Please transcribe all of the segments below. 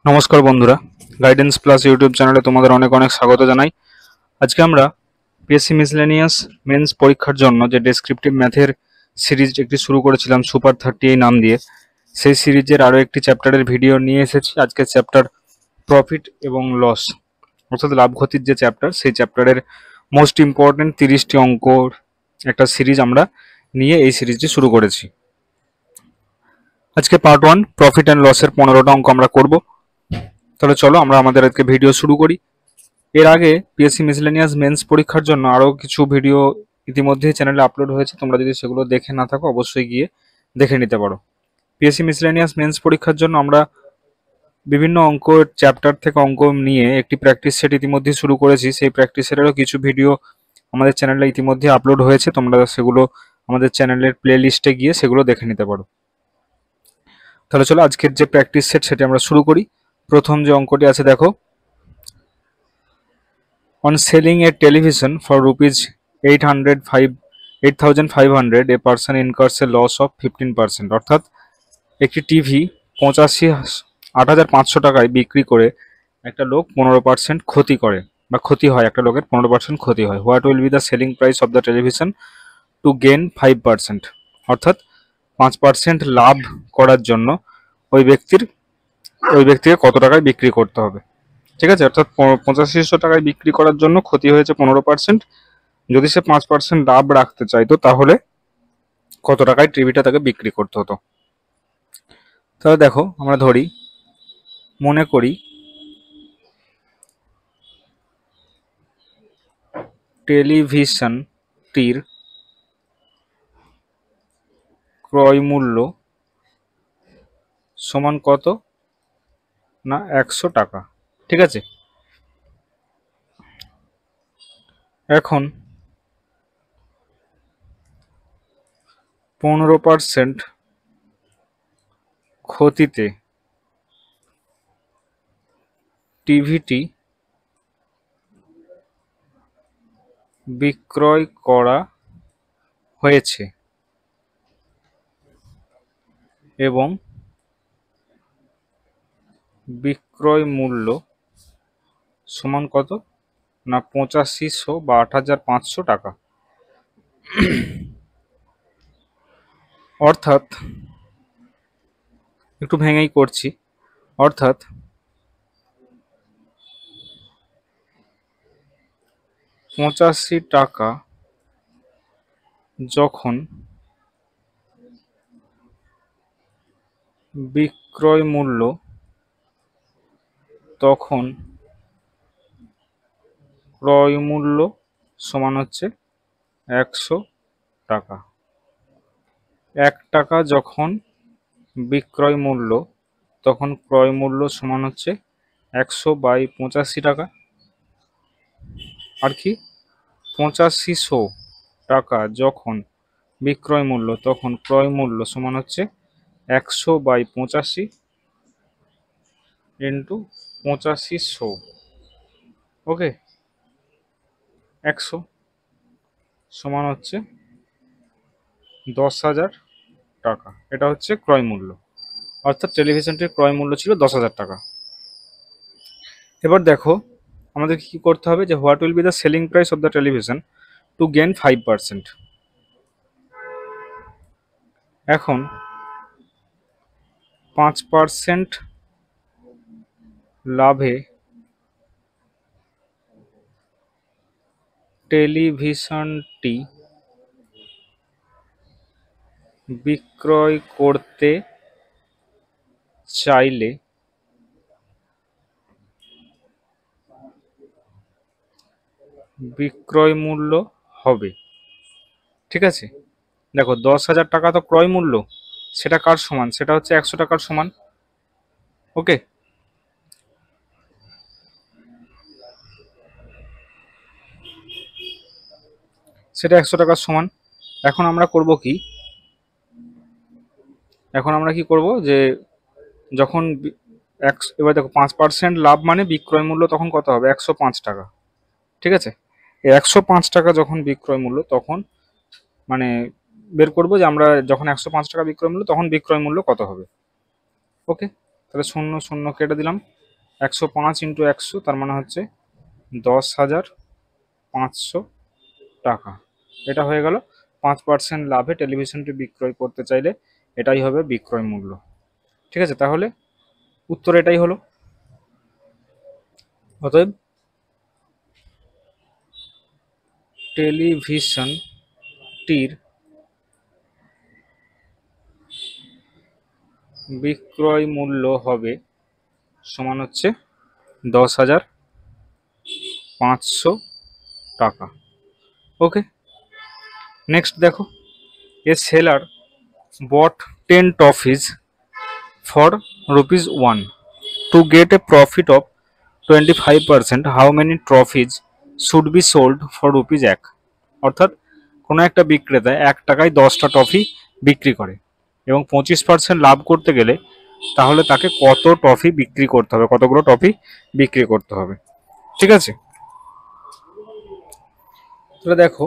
নমস্কার বন্ধুরা, guidance plus YouTube চ্যানেলে তোমাদের অনেক অনেক স্বাগত জানাই। আজকে আমরা পিএসসি মিসলেনিয়াস মেন্স পরীক্ষার জন্য যে ডেসক্রিপটিভ ম্যাথের সিরিজ একটি শুরু করেছিলাম সুপার 30 এই নাম দিয়ে, সেই সিরিজের আরও একটি চ্যাপ্টারের ভিডিও নিয়ে এসেছি। আজকে চ্যাপ্টার প্রফিট এবং লস, অর্থাৎ লাভ ক্ষতির যে চ্যাপ্টার, সেই চ্যাপ্টারের মোস্ট ইম্পর্টেন্ট 30টি অঙ্কর একটা সিরিজ আমরা নিয়ে এই সিরিজটি শুরু করেছি। আজকে পার্ট 1 প্রফিট অ্যান্ড লসের 15টা অঙ্ক আমরা করব। তাহলে চলো আমরা আমাদের আজকে ভিডিও শুরু করি। এর আগে পিএসসি মিসলেনিয়াস মেন্স পরীক্ষার জন্য আরও কিছু ভিডিও ইতিমধ্যেই চ্যানেলে আপলোড হয়েছে, তোমরা যদি সেগুলো দেখে না থাকো অবশ্যই গিয়ে দেখে নিতে পারো। পিএসসি মিসলেনিয়াস মেন্স পরীক্ষার জন্য আমরা বিভিন্ন অঙ্ক চ্যাপ্টার থেকে অঙ্ক নিয়ে একটি প্র্যাকটিস সেট ইতিমধ্যে শুরু করেছি। সেই প্র্যাকটিস সেটেরও কিছু ভিডিও আমাদের চ্যানেলে ইতিমধ্যে আপলোড হয়েছে, তোমরা সেগুলো আমাদের চ্যানেলের প্লে লিস্টে গিয়ে সেগুলো দেখে নিতে পারো। তাহলে চলো আজকের যে প্র্যাকটিস সেট সেটি আমরা শুরু করি। প্রথম যে অঙ্কটি আছে দেখো, on selling a television for rupees 8,500 a person incurs a loss of 15%। অর্থাৎ একটি টিভি 8,500 টাকায় বিক্রি করে একটা লোক 15% ক্ষতি করে বা ক্ষতি হয়, একটা লোকের 15% ক্ষতি হয়। What will be the selling price of the television two gain 5%। অর্থাৎ 5% লাভ করার জন্য ওই ব্যক্তিকে কত টাকায় বিক্রি করতে হবে। ঠিক আছে, অর্থাৎ 8500 টাকায় বিক্রি করার জন্য ক্ষতি হয়েছে 15%। যদি সে 5% লাভ রাখতে চাইতো তাহলে কত টাকায় টিভিটা তাকে বিক্রি করতে হতো। তাহলে দেখো, আমরা ধরি, মনে করি টেলিভিশনটির ক্রয় মূল্য সমান কত না 100 টাকা। ঠিক আছে, এখন 15% ক্ষতিতে টিভিটি বিক্রয় করা হয়েছে এবং বিক্রয় মূল্য সমান কত না 8500 বা 8500 টাকা। অর্থাৎ একটু ভেঙেই করছি, অর্থাৎ 85 টাকা যখন বিক্রয় মূল্য তখন ক্রয় মূল্য সমান হচ্ছে 100 টাকা। 1 টাকা যখন বিক্রয় মূল্য তখন ক্রয় মূল্য সমান হচ্ছে 100/85 টাকা। আর কি, 8500 টাকা যখন বিক্রয় মূল্য তখন ক্রয় মূল্য সমান হচ্ছে 100/85 ইন্টু 8500। ওকে, 100 সমান হচ্ছে 10,000 টাকা। এটা হচ্ছে ক্রয় মূল্য, অর্থাৎ টেলিভিশনটির ক্রয় মূল্য ছিল 10,000 টাকা। এবার দেখো আমাদের কি করতে হবে, যে what will be the selling price of the television two gain 5%। এখন 5% লাভে টেলিভিশনটি বিক্রয় করতে চাইলে বিক্রয় মূল্য হবে। ঠিক আছে, দেখো 10,000 টাকা তো ক্রয় মূল্য, সেটা কার সমান, সেটা হচ্ছে 100 টাকার সমান। ওকে, সেটা 100 টাকার সমান। এখন আমরা করব কি, এখন আমরা কি করব, যে যখন এবার দেখো 5% লাভ মানে বিক্রয় মূল্য তখন কত হবে, 105 টাকা। ঠিক আছে, এই 105 টাকা যখন বিক্রয় মূল্য তখন মানে বের করবো যে আমরা যখন 105 টাকা বিক্রয় মূল্য তখন বিক্রয় মূল্য কত হবে। ওকে, তাহলে 0 0 কেটে দিলাম। 105 ইন্টু 100 তার মানে হচ্ছে 10,500 টাকা। এটা হয়ে গেল 5% লাভে টেলিভিশনটি বিক্রয় করতে চাইলে এটাই হবে বিক্রয় মূল্য। ঠিক আছে, তাহলে উত্তর এটাই হলো। অতএব টেলিভিশনটির বিক্রয় মূল্য হবে সমান হচ্ছে 10,500 টাকা। ওকে, নেক্সট দেখো, এ seller bought 10 toffees for ₹1 to get a profit of 25%. How many trophies should be sold for ₹1? অর্থাৎ কোনো একটা বিক্রেতা 1 টাকায় 10টা টফি বিক্রি করে এবং 25% লাভ করতে গেলে তাহলে তাকে কত টফি বিক্রি করতে হবে, কতগুলো টফি বিক্রি করতে হবে। ঠিক আছে, তাহলে দেখো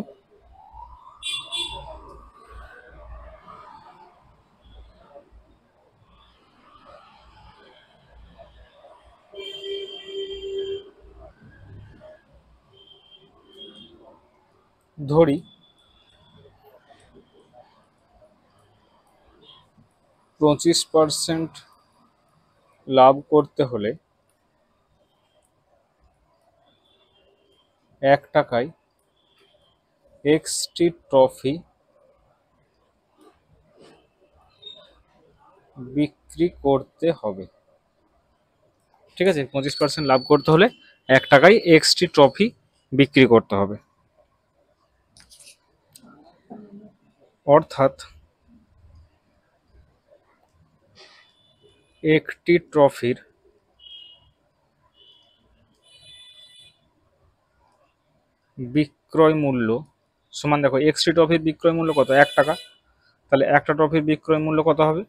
ধরি 25% লাভ করতে হলে 1 টাকায় এক্সটি ট্রফি বিক্রি করতে হবে। ঠিক আছে, 25% লাভ করতে হলে 1 টাকায় এক্সটি ট্রফি বিক্রি করতে হবে। অর্থাৎ একটি ট্রফির বিক্রয় মূল্য সমান, দেখো এক্সটি ট্রফির বিক্রয় মূল্য কত, 1 টাকা, তাহলে একটা ট্রফির বিক্রয় মূল্য কত হবে,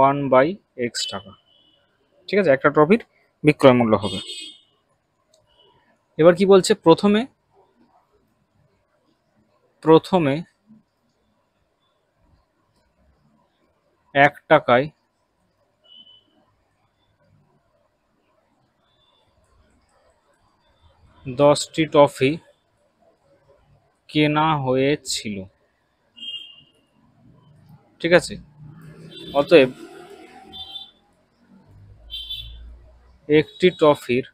1/x টাকা। ঠিক আছে, একটা ট্রফির বিক্রয় মূল্য হবে। এবার কি বলছে, প্রথমে 1 টাকায় 10টি টফি কেনা হয়েছিল। ঠিক আছে, অতএব একটি টফির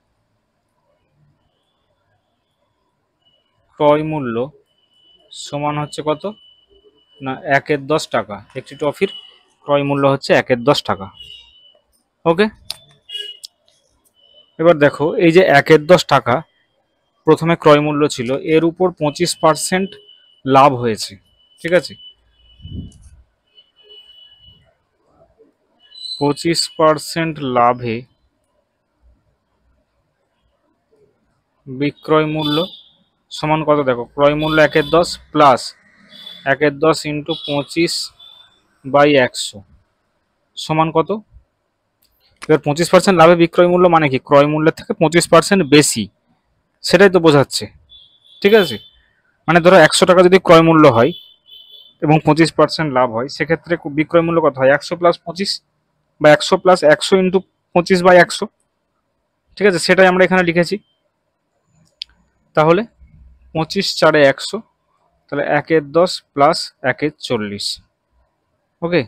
ক্রয় মূল্য সমান হচ্ছে কত না 1/10 টাকা। একটি টফির ক্রয় মূল্য হচ্ছে 1/10 টাকা। ওকে, এবার দেখো এই যে 1/10 টাকা প্রথমে ক্রয় মূল্য ছিল, এর উপর 25% লাভ হয়েছে। ঠিক আছে, 25% লাভে বিক্রয় মূল্য সমান কত, দেখো ক্রয় মূল্য 1/10 প্লাস 1/10 ইন্টু 25/100 সমান কত। এবার 25% লাভে বিক্রয় মূল্য মানে কি, ক্রয় মূল্যের থেকে 25% বেশি, সেটাই তো বোঝাচ্ছে। ঠিক আছে, মানে ধরো 100 টাকা যদি ক্রয় মূল্য হয় এবং 25% লাভ হয়, সেক্ষেত্রে বিক্রয় মূল্য কত হয়, 100 প্লাস 25 বা 100 প্লাস 100 ইন্টু 25/100। ঠিক আছে, সেটাই আমরা এখানে লিখেছি। তাহলে 25×4=100, তাহলে 1/10 প্লাস 1/40, ওকে,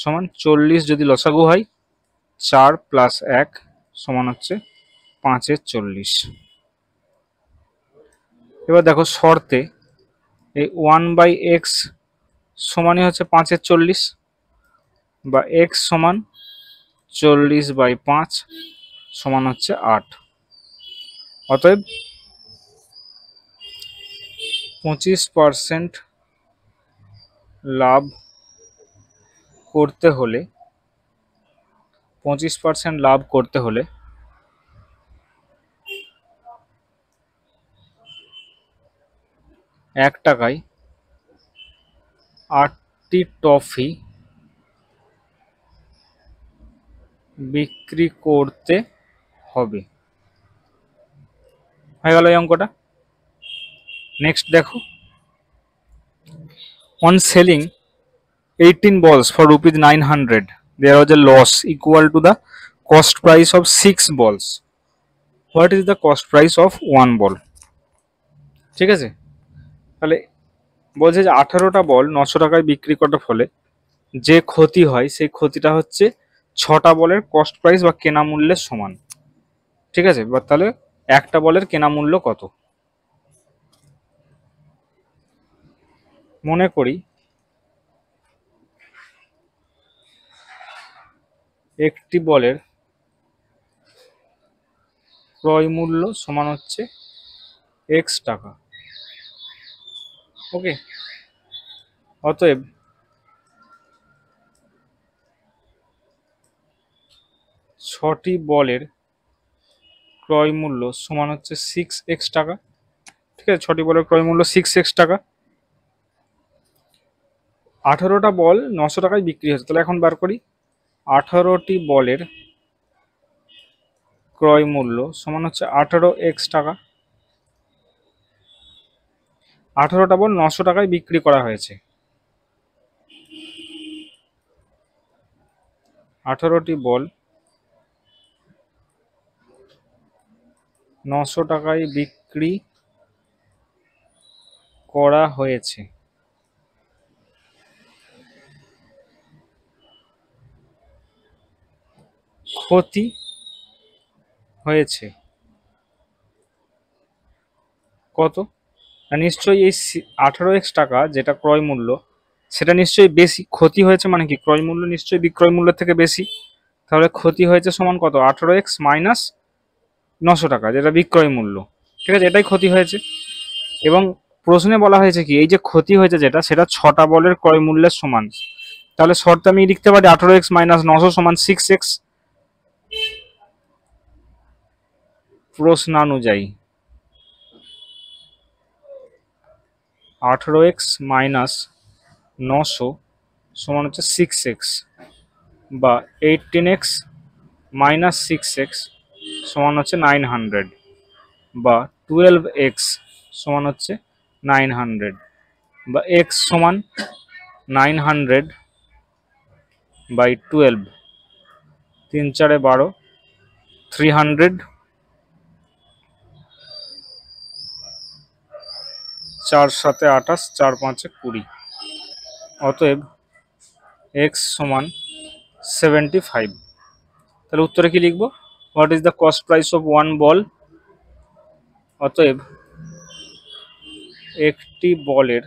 সমান 40। যদি লসাগু হয় 4 প্লাস 1 সমান হচ্ছে 5/40। এবার দেখো শর্তে এই 1/x সমানই হচ্ছে 5/40 বা x সমান 40/5 সমান হচ্ছে 8। অতএব 25% লাভ করতে হলে 1 টাকায় 8টি টফি বিক্রি করতে হবে। হয়ে গেল এই অঙ্কটা। নেক্সট দেখো, on selling 18 balls for ₹900 there was a loss equal to the cost price of 6 balls. What is the cost price of 1 ball? ঠিক আছে, তাহলে বলছে যে 18টা বল 900 টাকায় বিক্রি করার ফলে যে ক্ষতি হয় সেই ক্ষতিটা হচ্ছে 6টা বলের কস্ট প্রাইস বা কেনা মূল্যের সমান। ঠিক আছে, বা তাহলে একটা বলের কেনা মূল্য কত? মনে করি একটি বলের ক্রয় মূল্য সমান হচ্ছে x টাকা। ওকে, অতএব ছটি বলের ক্রয় মূল্য সমান হচ্ছে 6x টাকা। ঠিক আছে, ছটি বলের ক্রয় মূল্য 6x টাকা। 18টা বল 900 টাকায় বিক্রি হচ্ছে, তাহলে এখন বার করি 18টি বলের ক্রয় মূল্য সমান হচ্ছে 18x টাকা। 18টা বল 900 টাকায় বিক্রি করা হয়েছে। 18টি বল 900 টাকায় বিক্রি করা হয়েছে। ক্ষতি হয়েছে কত? নিশ্চয়ই এই 18x টাকা যেটা ক্রয় মূল্য সেটা নিশ্চয়ই বেশি। ক্ষতি হয়েছে মানে কি, ক্রয় মূল্য নিশ্চয়ই বিক্রয় মূল্যের থেকে বেশি। তাহলে ক্ষতি হয়েছে সমান কত? 18x মাইনাস 900 টাকা যেটা বিক্রয় মূল্য। ঠিক আছে, এটাই ক্ষতি হয়েছে। এবং প্রশ্নে বলা হয়েছে কি, এই যে ক্ষতি হয়েছে যেটা, সেটা 6টা বলের ক্রয় মূল্যের সমান। তাহলে শর্তে আমি লিখতে পারি 18x মাইনাস 900 সমান 6x। প্রশ্নানুযায়ী 18x মাইনাস 900 সমান হচ্ছে 6x, বা 18x মাইনাস 6x সমান হচ্ছে 900, বা 12x সমান হচ্ছে 900, বা x সমান 900 বাই 12, 3 4 12, 300, 4 7 28, 4 5 20। অতএব x সমান 75। তাহলে উত্তরে কি লিখবো? What is the cost price of 1 বল? অতএব একটি বলের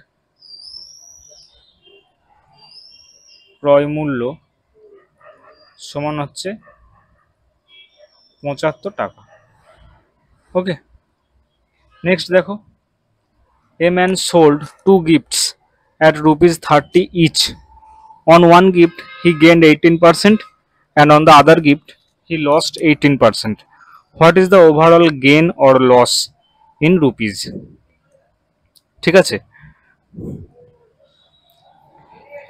ক্রয় মূল্য সমান হচ্ছে 75 টাকা। ওকে, নেক্সট দেখো, a man sold 2 gifts at ₹30 each. On one gift he gained 18% and on the other gift he lost 18%. What is the overall gain or loss in rupees? ঠিক আছে,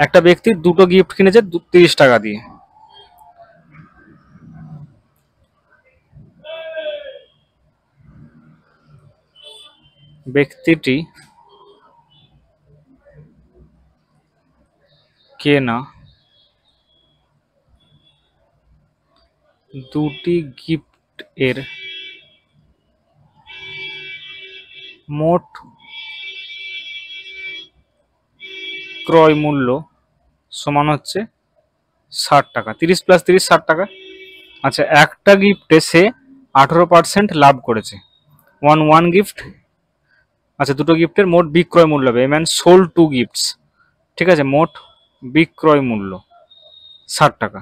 একটা ব্যক্তি দুটো গিফট কিনেছে 30 টাকা দিয়ে। ব্যক্তিটি কেনা দুটি গিফট এর মোট ক্রয় মূল্য সমান হচ্ছে 60 টাকা। 30 প্লাস 30 60 টাকা। আচ্ছা, একটা গিফটে সে 18% লাভ করেছে। ওয়ান গিফট, আচ্ছা দুটো গিফটের মোট বিক্রয় মূল্য হবে, ম্যান সোল্ড 2 গিফটস। ঠিক আছে, মোট বিক্রয় মূল্য 60 টাকা।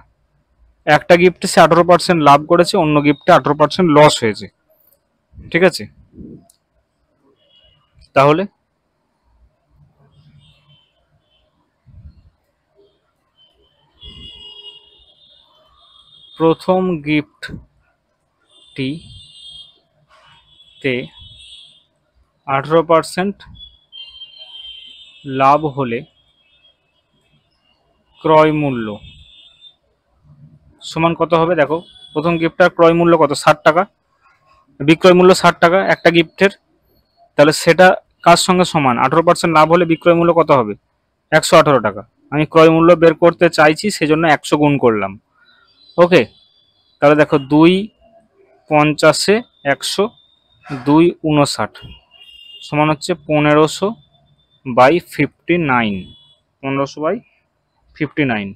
একটা গিফটে সে 18% লাভ করেছে, অন্য গিফটে 18% লস হয়েছে। ঠিক আছে, তাহলে প্রথম গিফটটি তে 18% লাভ হলে ক্রয় মূল্য সমান কত হবে? দেখো, প্রথম গিফটটার ক্রয় মূল্য কত? 60 টাকা, বিক্রয় মূল্য 60 টাকা একটা গিফটের। তাহলে সেটা কার সঙ্গে সমান? 18% লাভ হলে বিক্রয় মূল্য কত হবে? 118 টাকা। আমি ক্রয় মূল্য বের করতে চাইছি, সেজন্য 100 গুণ করলাম। ওকে, তাহলে দেখো 2 50-এ 100, 2 59 সমান হচ্ছে 1500/59। 1500/59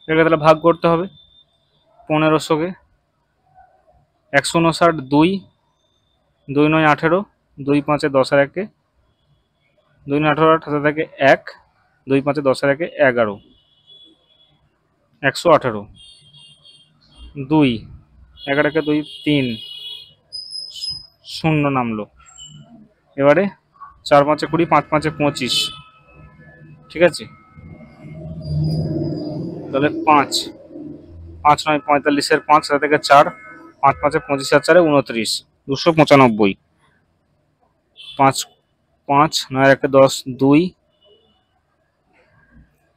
এটাকে তাহলে ভাগ করতে হবে। 1500-কে 159, 2, 2 9 18, 2 5 10 আর 1, 2 9 18, হাতে থাকে 1, 2 5 10 আর 1 11, 118, 2 11 2 3 শূন্য নামলো। এবারে 4 5 20, 5 5 25, ঠিক আছে। তাহলে 5 5 9 45-এর 5, হাতে থেকে 4, 5 5 25 আর 4 29, 295। 5 5 9 1 10, 2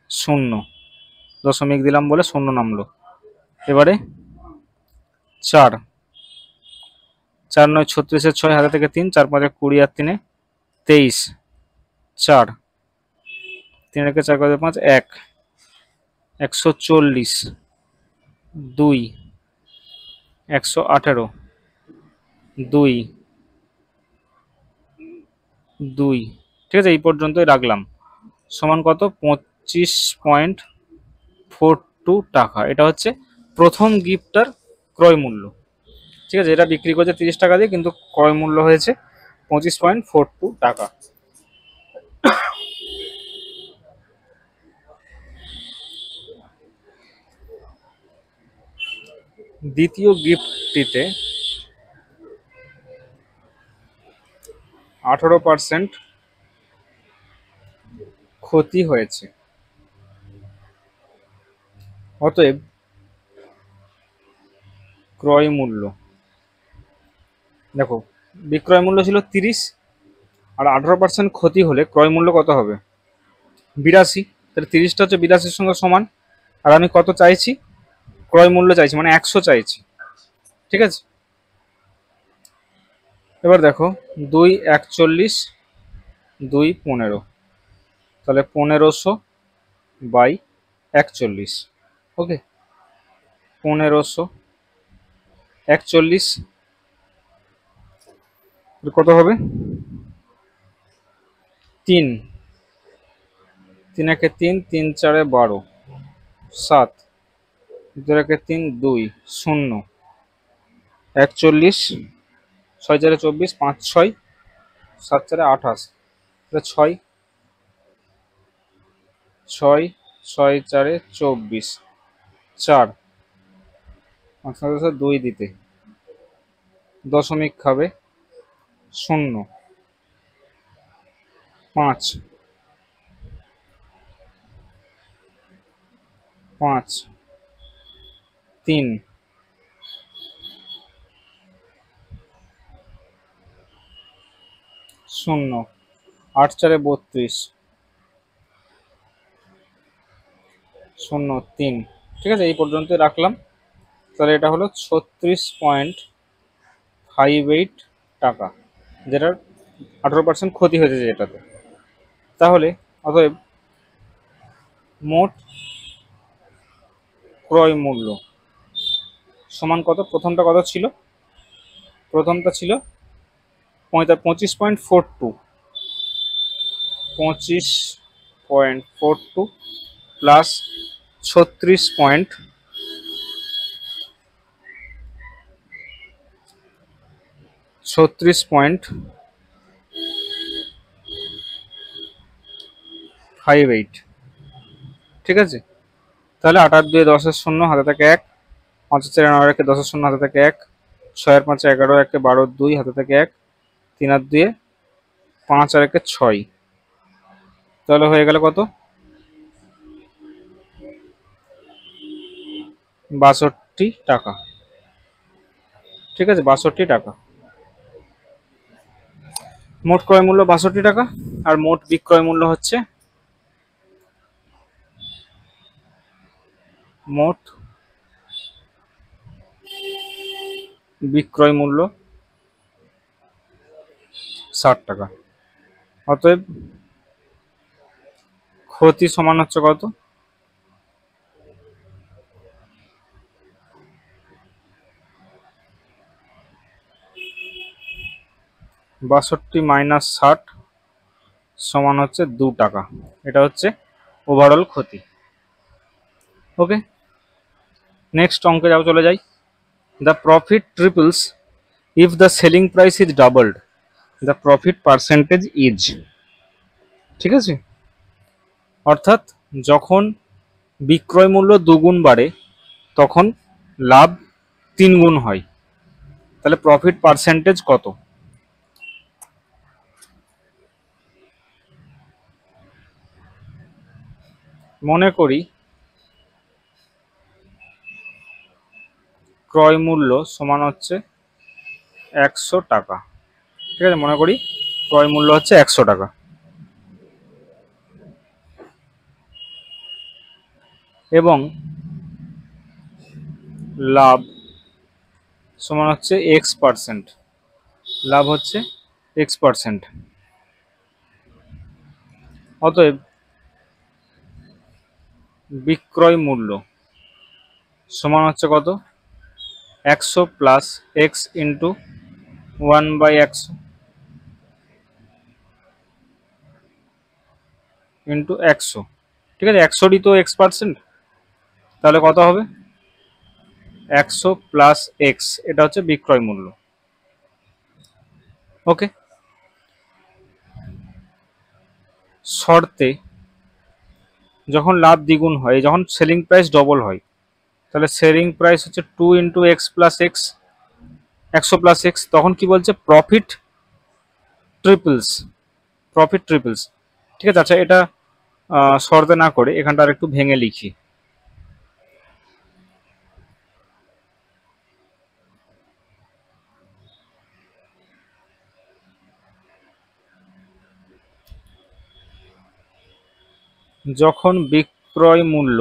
0 দশমিক দিলাম বলে শূন্য নামলো। এবারে 4 4 9 36-এর 6, হাতে থেকে 3, 4 5 20 আর 3 23, 4 3 1 4 5 1 140, 2 118, 2 2, ঠিক আছে। এই পর্যন্তই রাখলাম। সমান কত? 25.42 টাকা। এটা হচ্ছে প্রথম গিফটটার ক্রয় মূল্য, ঠিক আছে। এটা বিক্রি করছে 30 টাকা দিয়ে, কিন্তু ক্রয় মূল্য হয়েছে 25.42 টাকা। দ্বিতীয় গিফটটিতে 18% ক্ষতি হয়েছে। অতএব ক্রয় মূল্য, দেখো বিক্রয় মূল্য ছিল 30, আর 18% ক্ষতি হলে ক্রয় মূল্য কত হবে? 82। তাহলে 30টা হচ্ছে 82-র সঙ্গে সমান। আর আমি কত চাইছি? ক্রয় মূল্য চাইছি, মানে 100 চাইছি, ঠিক আছে। এবার দেখো 2 41, 2 15, তাহলে 1500/41। ওকে, 1541 কত হবে? 3 3 1 3, 3 4 12, 7 2 1 3 2 0 41, 6 4 24, 5 6 7 4 28, 6 6 6 4 24, 4 5 2 দিতে দশমিক খাবে 0 5 5 3 0 8 4 32 0 3, ঠিক আছে। এই পর্যন্ত রাখলাম। তাহলে এটা হলো 36.58 টাকা, যেটার 18% ক্ষতি হয়েছে যেটাতে। তাহলে অতএব মোট ক্রয় মূল্য সমান কত? প্রথমটা কত ছিল? প্রথমটা ছিল 25.42, 25.42 প্লাস 36.58, ঠিক আছে। তাহলে 8 আর 2 10-এর 0, হাতে থাকে 1, 5 4 9 1 10-এর 0, হাতে থাকে 1, 6 আর 5 11 1 12 2, হাতে থাকে 1, 3 আর 2 5 আর 1 6। তাহলে হয়ে গেল কত? 62 টাকা, ঠিক আছে। 62 টাকা মোট ক্রয় মূল্য, 62 টাকা। আর মোট বিক্রয় মূল্য হচ্ছে, মোট বিক্রয় মূল্য 60 টাকা। অতএব ক্ষতি সমান হচ্ছে কত? 62 মাইনাস 60 সমান হচ্ছে 2 টাকা। এটা হচ্ছে ওভারঅল ক্ষতি। ওকে, নেক্সট অঙ্কে চলে যাই। The profit ট্রিপলস if the selling price is doubled, the profit percentage is. ঠিক আছে, অর্থাৎ যখন বিক্রয় মূল্য দুগুণ বাড়ে তখন লাভ 3 গুণ হয়। তাহলে প্রফিট পার্সেন্টেজ কত? মনে করি ক্রয় মূল্য সমান হচ্ছে 100 টাকা। ঠিক আছে, মনে করি ক্রয় মূল্য হচ্ছে 100 টাকা এবং লাভ সমান হচ্ছে x%। লাভ হচ্ছে x%। অতএব বিক্রয় মূল্য সমান হচ্ছে কত? 100 প্লাস এক্স ইন্টু 1/100 ইন্টু 100। ঠিক আছে, 100ই তো x%, তাহলে কত হবে? 100 প্লাস এক্স, এটা হচ্ছে বিক্রয় মূল্য। ওকে, শর্তে যখন লাভ দ্বিগুণ হয়, যখন সেলিং প্রাইস ডবল হয়, তাহলে সেলিং প্রাইস হচ্ছে 2 into x plus x, 100 plus x, তখন কি বলছে? প্রফিট ট্রিপলস। প্রফিট ট্রিপলস। ঠিক আছে, আচ্ছা এটা শর্তে না করে এখানটা আর একটু ভেঙে লিখি। যখন বিক্রয় মূল্য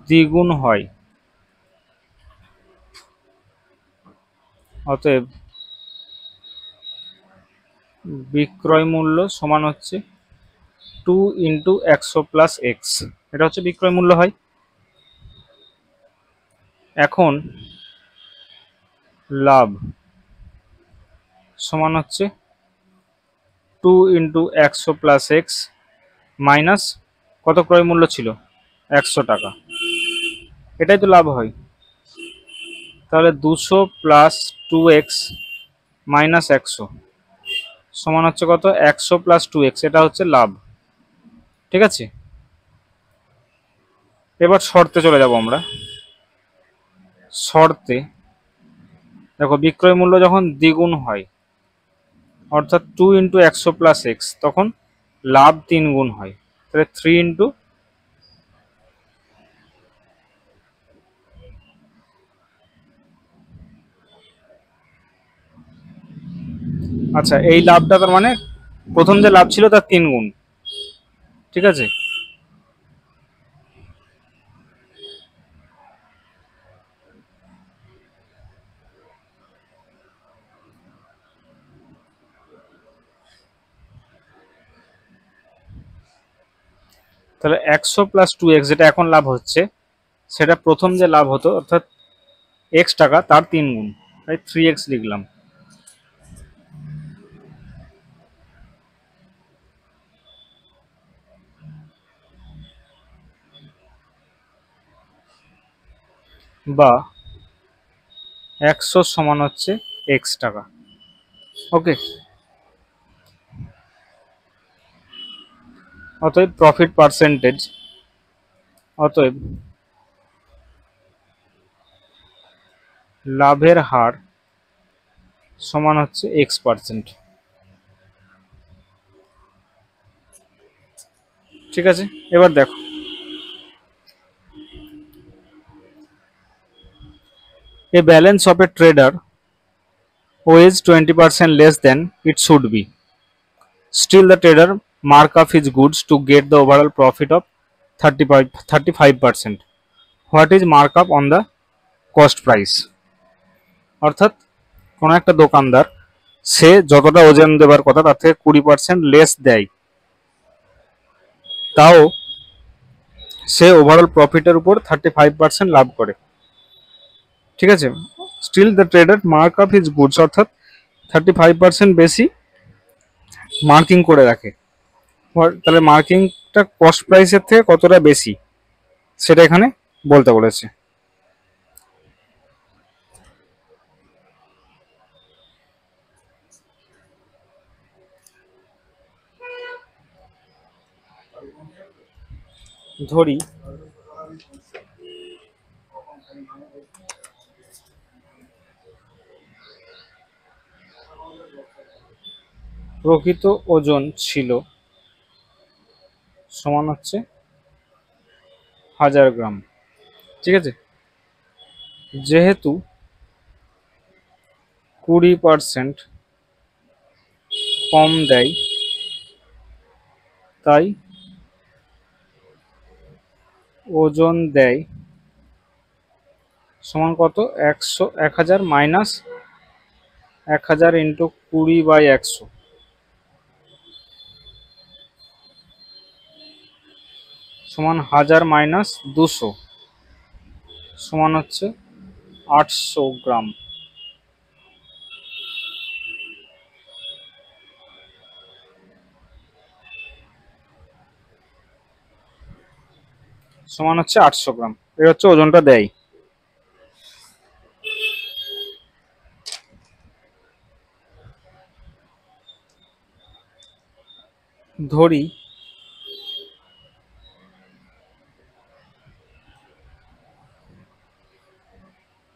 দ্বিগুণ হয়, অতএব বিক্রয় মূল্য সমান হচ্ছে 2 ইন্টু 100 প্লাস এক্স, এটা হচ্ছে বিক্রয় মূল্য হয়। এখন লাভ সমান হচ্ছে 2 ইন্টু 100 প্লাস এক্স মাইনাস কত ক্রয় মূল্য ছিল? 100 টাকা। এটাই তো লাভ হয়। তাহলে 200 প্লাস 2x মাইনাস 100 সমান হচ্ছে কত? 100 প্লাস 2x, এটা হচ্ছে লাভ। ঠিক আছে, এবার শর্তে চলে যাব আমরা। শর্তে দেখো, বিক্রয় মূল্য যখন দ্বিগুণ হয় অর্থাৎ 2 ইন্টু 100 প্লাস এক্স, তখন লাভ 3 গুণ হয়। তাহলে 3 ইন্টু, আচ্ছা এই লাভটা তার মানে প্রথম যে লাভ ছিল তার 3 গুণ। ঠিক আছে, তাহলে 100 প্লাস 2x যেটা এখন লাভ হচ্ছে সেটা প্রথম যে লাভ হতো অর্থাৎ x টাকা তার 3 গুণ, তাই 3x লিখলাম। বা 100 সমান হচ্ছে x টাকা। ওকে, অতএব প্রফিট পার্সেন্টেজ, অতএব লাভের হার সমান হচ্ছে x%। ঠিক আছে, এবার দেখো a balance of a trader weighs 20% less than it should be. Still the trader mark up his goods to get the overall profit of 35%. What is markup on the cost price? অর্থাৎ কোন একটা দোকানদার সে যতটা ওজন দেবার কথা তার থেকে 20% লেস দেয়, তাও সে ওভারঅল প্রফিটের উপর 35% লাভ করে। ঠিক আছে, still the trader mark up his goods, অর্থাৎ 35% বেশি মার্কিং করে রাখে। তাহলে মার্কিংটা কস্ট প্রাইসের থেকে কতটা বেশি সেটা এখানে বলতে বলেছে। ধরি প্রকৃত ওজন ছিল সমান হচ্ছে 1000 গ্রাম, ঠিক আছে। যেহেতু 20% কম দেয়, তাই ওজন দেয় সমান কত, 1000 মাইনাস 1000 ইন্টু 20/100 সমান 1000 মাইনাস 200 সমান হচ্ছে 800 গ্রাম। সমান হচ্ছে 800 গ্রাম, এর হচ্ছে ওজনটা দেয়। ধরি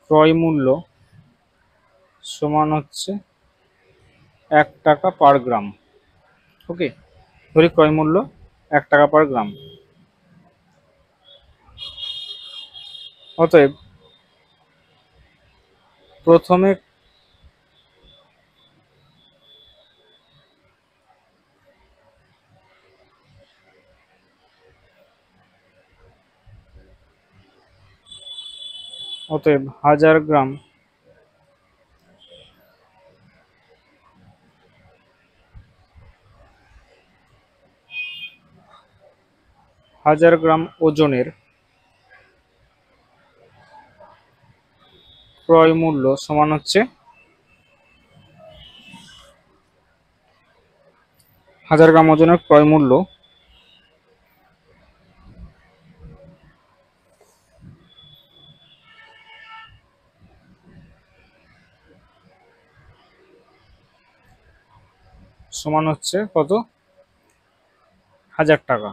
ক্রয় মূল্য সমান হচ্ছে 1 টাকা পার গ্রাম। ওকে, ধরি ক্রয় মূল্য 1 টাকা পার গ্রাম। অতএব প্রথমে অতএব 1000 গ্রাম ওজনের ক্রয় মূল্য সমান হচ্ছে 1000 গ্রাম ওজনের ক্রয় মূল্য সমান হচ্ছে কত, 1000 টাকা।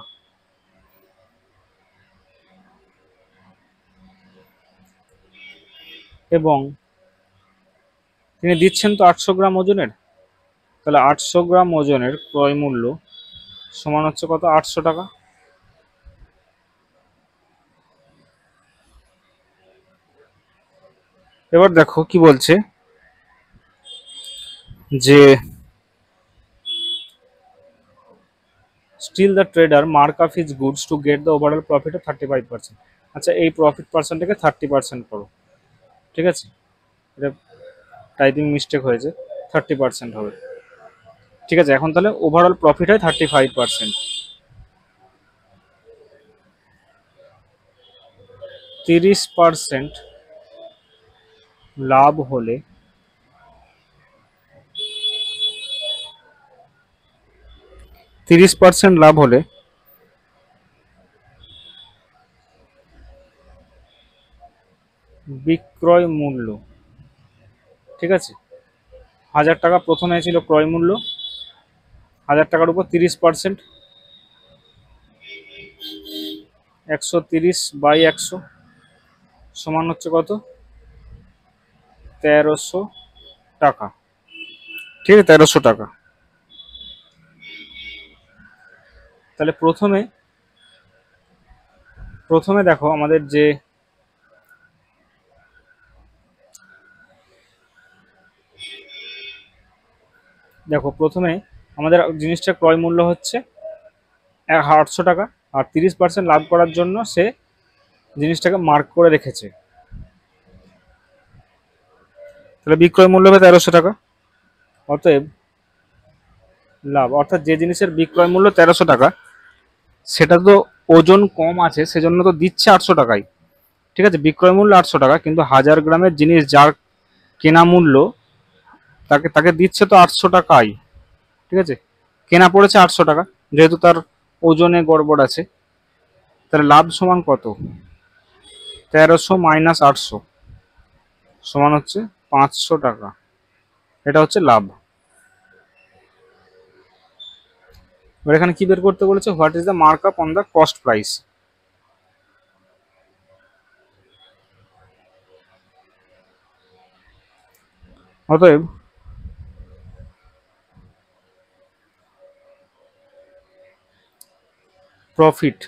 এবং তিনি দিচ্ছেন তো 800 গ্রাম ওজনের, তাহলে 800 গ্রাম ওজনের ক্রয় মূল্য সমান হচ্ছে কত, 800 টাকা। এবার দেখো কি বলছে, যে still the trader mark up his goods to get the overall profit of 35%। আচ্ছা, এই প্রফিট পার্সেন্টটাকে 30% করো, ঠিক আছে। এটা টাইপিং মিস্টেক হয়েছে, 30% হবে, ঠিক আছে। এখন তাহলে ওভারঅল প্রফিট হয় 35%। 30% লাভ হলে বিক্রয় মূল্য, ঠিক আছে। 1000 টাকা প্রথমে ছিল ক্রয় মূল্য, 1000 টাকার উপর 30%, 130/100 সমান হচ্ছে কত, 1300 টাকা, ঠিক আছে, 1300 টাকা। তাহলে প্রথমে দেখো আমাদের যে প্রথমে আমাদের জিনিসটা ক্রয় মূল্য হচ্ছে 800 টাকা, আর 30% লাভ করার জন্য সে জিনিসটাকে মার্ক করে রেখেছে, তাহলে বিক্রয় মূল্য হবে 1300 টাকা। অতএব লাভ, অর্থাৎ যে জিনিসের বিক্রয় মূল্য 1300 টাকা সেটা তো ওজন কম আছে, সেজন্য তো দিচ্ছে 800 টাকায়, ঠিক আছে। বিক্রয় মূল্য 800 টাকা, কিন্তু 1000 গ্রামের জিনিস যার কেনা মূল্য তাকে তাকে দিচ্ছে তো 800 টাকাই, ঠিক আছে, কেনা পড়েছে 800 টাকা, যেহেতু তার ওজনে গড়বড় আছে, তাহলে লাভ সমান কত? 1300 মাইনাস 800 সমান হচ্ছে 500 টাকা। এটা হচ্ছে লাভ। এবার এখানে কি বের করতে বলেছে? What is the mark up on the cost price. অতএব প্রফিট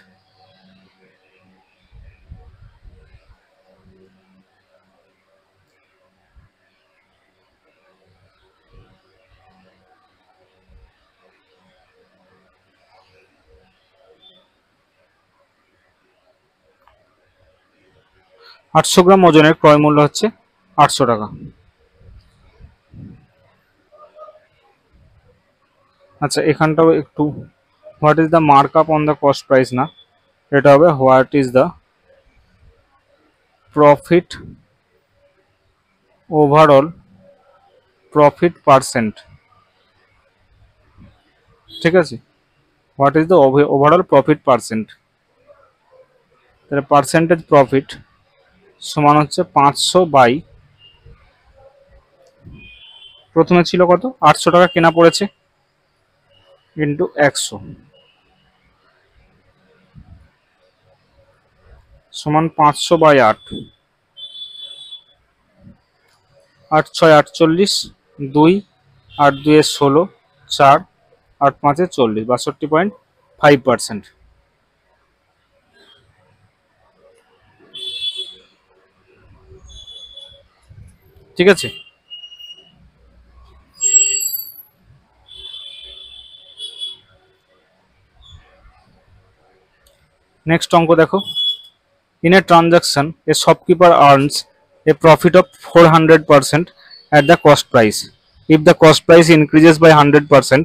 আটশো গ্রাম ওজনের ক্রয় মূল্য হচ্ছে 800 টাকা। আচ্ছা, এখানটাও একটু what is the mark up on the cost price না, এটা হবে what is the profit overall profit percent. ঠিক আছে, what is the overall profit percent. তাহলে পার্সেন্টেজ প্রফিট সমান হচ্ছে 500 বাই, প্রথমে ছিল কত? 800 টাকা কেনা পড়েছে, ইন্টু 100 সমান 500 বাই 8। 8 6 48, 2 8 2 16, 4 8 5 40, 62.5%। ঠিক আছে, নেক্সট অঙ্ক দেখো। In a transaction, a shopkeeper earns a profit of 400% at the cost price. If the cost price increases by 100%,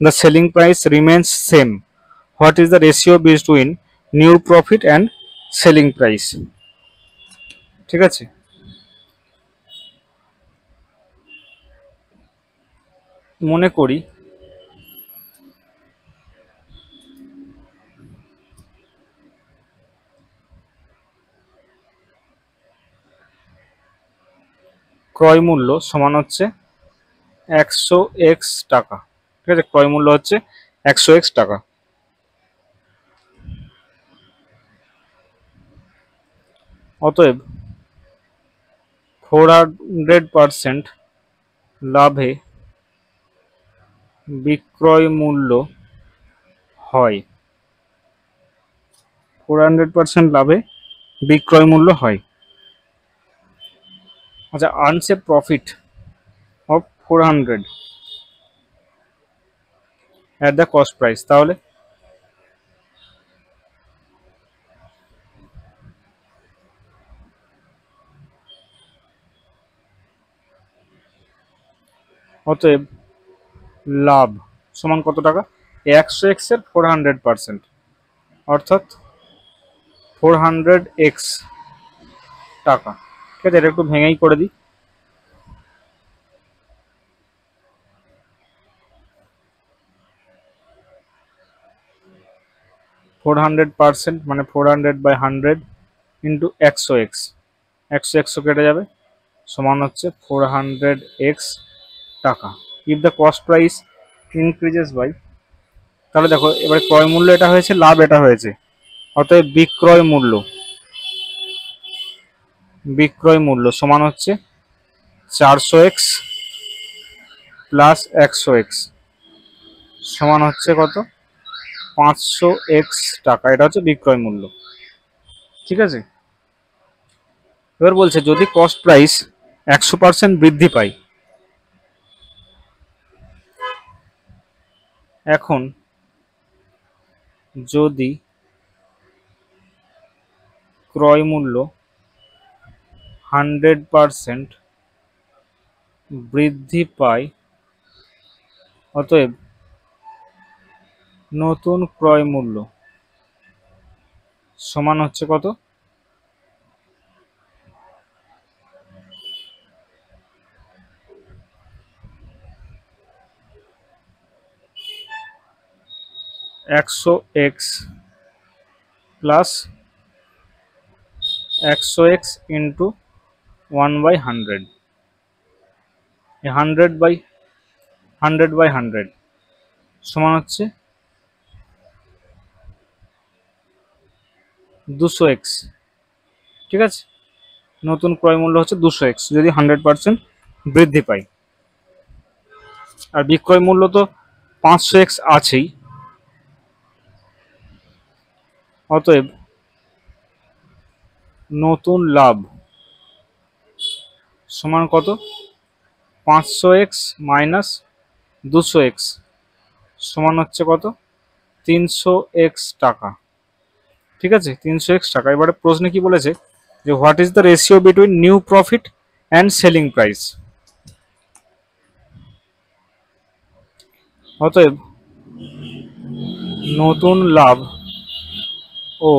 the selling price remains same. What is the ratio between new profit and selling price? ঠিক আছে, মনে করি ক্রয় মূল্য সমান হচ্ছে 100x টাকা। ঠিক আছে, ক্রয় মূল্য হচ্ছে 100x টাকা। অতএব 400% লাভে বিক্রয় মূল্য হয়, 400% লাভে বিক্রয় মূল্য হয়। আচ্ছা, earns A profit of 400 at the cost price, তাহলে অতএব লাভ সমান কত টাকা? 100x এর 400%, অর্থাৎ 400x টাকা। ঠিক আছে, এটা একটু ভেঙেই করে দিই। 400% মানে 400 বাই 100 ইন্টু 100x, 100x কেটে যাবে, সমান হচ্ছে 400x টাকা। If the cost price increases by, তাহলে দেখো এবার ক্রয় মূল্য এটা হয়েছে, লাভ এটা হয়েছে, অতএব বিক্রয় মূল্য সমান হচ্ছে 400x প্লাস 100x সমান হচ্ছে কত? 500x টাকা। এটা হচ্ছে বিক্রয় মূল্য। ঠিক আছে, এবার বলছে যদি কস্ট প্রাইস 100% বৃদ্ধি পায়, এখন যদি ক্রয় মূল্য 100% বৃদ্ধি পায়, অতএব নতুন ক্রয় মূল্য সমান হচ্ছে কত? 100x প্লাস 100x ইন্টু 1/100, 100/100 সমান হচ্ছে 200x। ঠিক আছে, নতুন ক্রয় মূল্য হচ্ছে 200x যদি 100% বৃদ্ধি পায়। আর বিক্রয় মূল্য তো 500x আছেই, অতএব নতুন লাভ সমান কত, 500x মাইনাস 200x সমান হচ্ছে কত, 300x টাকা। ঠিক আছে, 300x টাকা। এবারে প্রশ্নে কি বলেছে যে what is the ratio between new profit and selling price. অতএব নতুন লাভ ও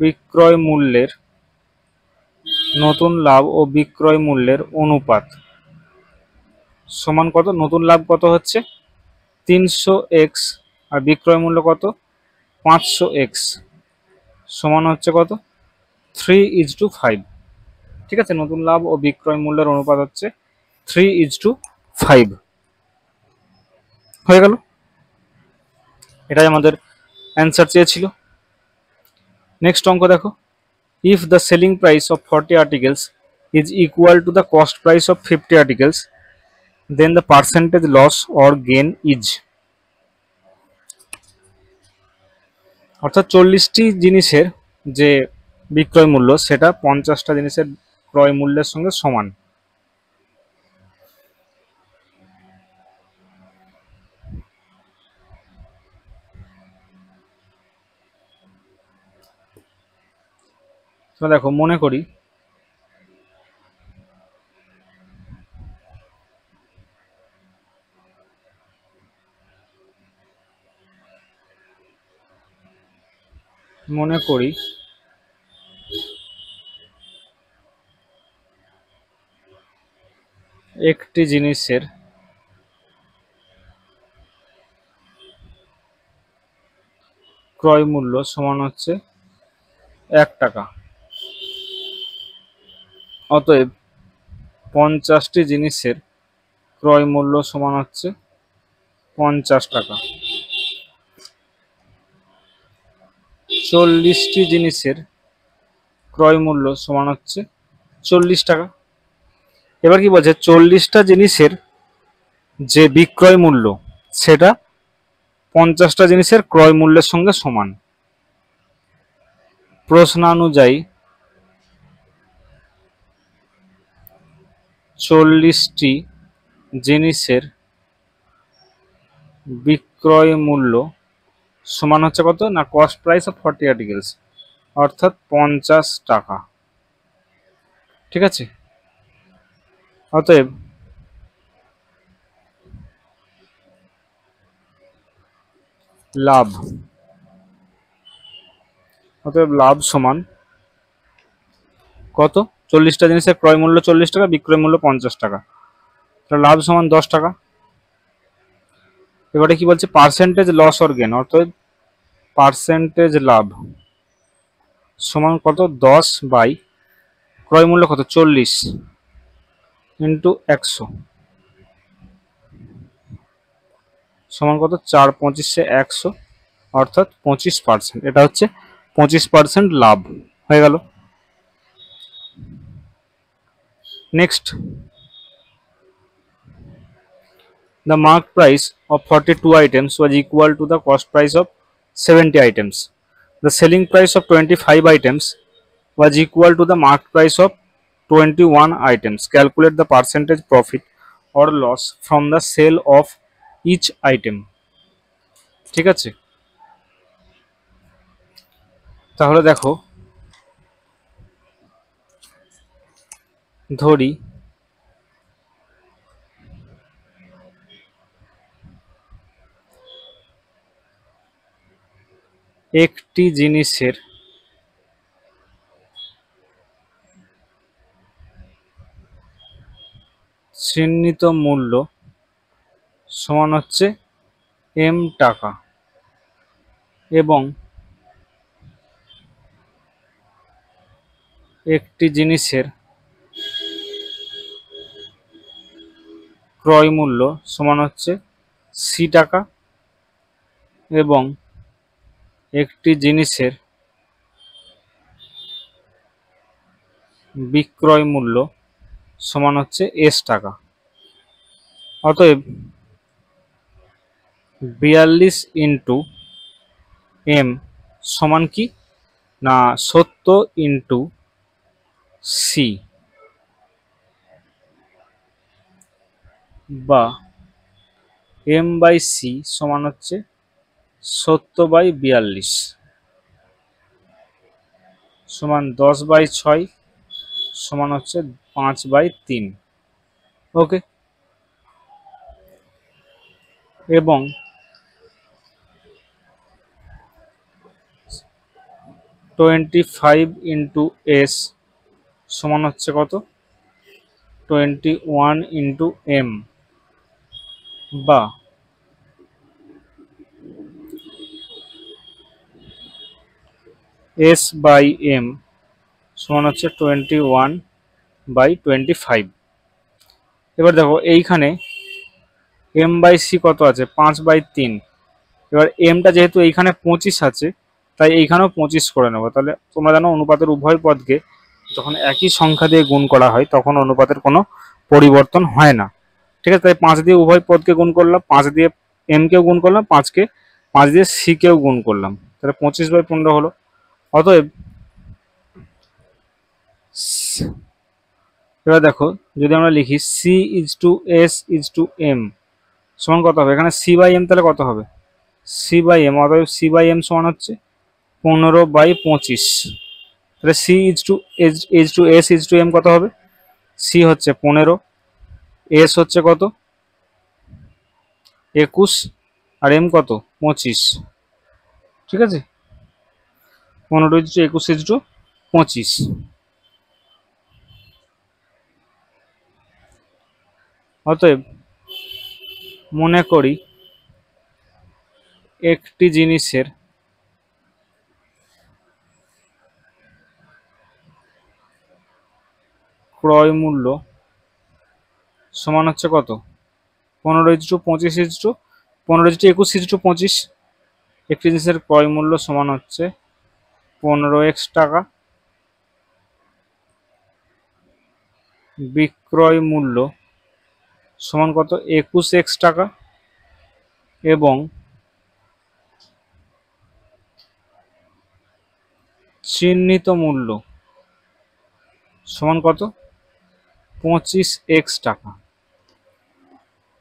বিক্রয় মূল্যের অনুপাত সমান কত, নতুন লাভ কত হচ্ছে 300x আর বিক্রয় মূল্য কত 500x সমান হচ্ছে কত 3:5। ঠিক আছে, নতুন লাভ ও বিক্রয় মূল্যের অনুপাত হচ্ছে 3:5 হয়ে গেল। এটাই আমাদের অ্যান্সার চেয়েছিল। নেক্সট অঙ্ক দেখো, if the selling price of 40 articles is equal to the cost price of 50 articles, then the percentage loss or gain is। অর্থাৎ 40টি জিনিসের যে বিক্রয় মূল্য সেটা 50টা জিনিসের ক্রয় মূল্যের সঙ্গে সমান। তো দেখো, মনে করি একটি জিনিসের ক্রয় মূল্য সমান হচ্ছে 1 টাকা। অতএব 50টি জিনিসের ক্রয় মূল্য সমান হচ্ছে 50 টাকা। 40টি জিনিসের ক্রয় মূল্য সমান হচ্ছে 40 টাকা। এবার কি বলছে, 40টা জিনিসের যে বিক্রয় মূল্য সেটা 50টা জিনিসের ক্রয় মূল্যের সঙ্গে সমান। প্রশ্নানুযায়ী 40টি জিনিসের বিক্রয় মূল্য সমান হচ্ছে কত না, কস্ট প্রাইস অফ 40 আর্টিকেলস, অর্থাৎ 50 টাকা। ঠিক আছে, অতএব লাভ সমান কত, 40টা জিনিসের ক্রয় মূল্য 40 টাকা, বিক্রয় মূল্য 50 টাকা, তাহলে লাভ সমান 10 টাকা। এবারে কি বলছে, পার্সেন্টেজ লস অর গেন, অর্থাৎ পার্সেন্টেজ লাভ সমান কত, 10 বাই ক্রয় মূল্য কত 40 ইন্টু 100 সমান কত, 4×25 100, অর্থাৎ 25%। এটা হচ্ছে 25% লাভ হয়ে গেল। Next, the marked price of 42 items was equal to the cost price of 70 items. The selling price of 25 items was equal to the marked price of 21 items. Calculate the percentage profit or loss from the sale of each item. ঠিক আছে, তাহলে দেখো, ধরি একটি জিনিসের চিহ্নিত মূল্য সমান হচ্ছে এম টাকা এবং একটি জিনিসের ক্রয় মূল্য সমান হচ্ছে সি টাকা এবং একটি জিনিসের বিক্রয় মূল্য সমান হচ্ছে এস টাকা। অতএব 42 ইন্টু এম সমান কি না 70 ইন্টু সি বা এম বাই সি সমান হচ্ছে 70/42 সমান 10/6 সমান হচ্ছে 5/3। ওকে, এবং 25 ইন্টু এস সমান হচ্ছে কত 21 ইন্টু এম বা এস বাই এম সমান হচ্ছে 21/25। এবার দেখো এইখানে এম বাই সি কত আছে 5/3। এবার এমটা যেহেতু এইখানে 25 আছে তাই এইখানেও 25 করে নেবো। তাহলে তোমরা জানো অনুপাতের উভয় পদকে যখন একই সংখ্যা দিয়ে গুণ করা হয় তখন অনুপাতের কোনো পরিবর্তন হয় না। ঠিক আছে, তাই 5 দিয়ে উভয় পদকে গুণ করলাম, 5 দিয়ে এম কেও গুণ করলাম, 5 দিয়ে সি কেও গুণ করলাম, তাহলে 25/15 হলো। অতএব এবার দেখো যদি আমরা লিখি c is to s is to m সমান কত হবে, এখানে সি বাই এম তাহলে কত হবে সি বাই এম, অতএব সি বাই এম সমান হচ্ছে 15/25। তাহলে c is to s is to m কত হবে, সি হচ্ছে 15, এস হচ্ছে কত 21 আর এম কত 25। ঠিক আছে, 15/21/25। অতএব মনে করি একটি জিনিসের ক্রয় মূল্য সমান হচ্ছে কত 15/25/15/21/25। একটি জিনিসের ক্রয় মূল্য সমান হচ্ছে 15x টাকা, বিক্রয় মূল্য সমান কত 21x টাকা এবং চিহ্নিত মূল্য সমান কত 25x টাকা।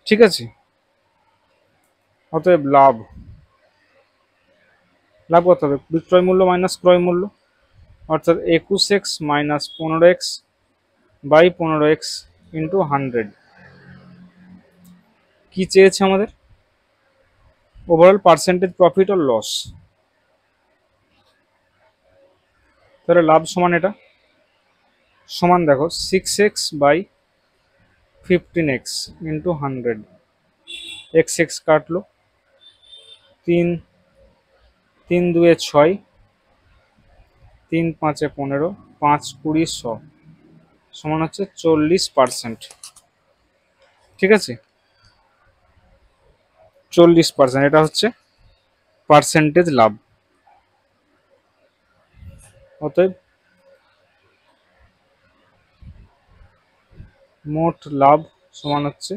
ঠিক আছে, অতএব লাভ কত হবে বিক্রয় মূল্য মাইনাস ক্রয় মূল্য, অর্থাৎ 21x মাইনাস 15x/15x ইন্টু 100। কি চেয়েছে আমাদের ওভারঅল পার্সেন্টেজ প্রফিট আর লস। তাহলে লাভ সমান এটা সমান দেখো 6x/15x ইন্টু 100, x কাটলো 3 3 2 6, 3 5 15, 5 20 100 সমান হচ্ছে 40%। ঠিক আছে, 40% এটা হচ্ছে পার্সেন্টেজ লাভ। অতএব মোট লাভ সমান হচ্ছে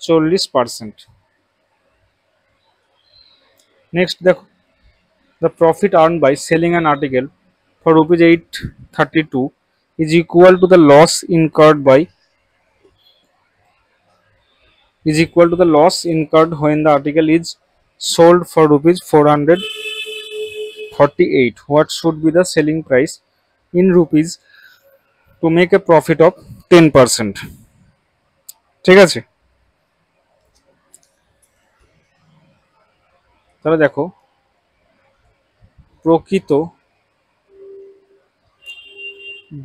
40%। নেক্সট দেখো the profit earned by selling an article for rupees 832 is equal to the loss incurred when the article is sold for rupees 448. What should be the selling price in rupees to make a profit of 10%? ঠিক আছে, তাহলে দেখো প্রকৃত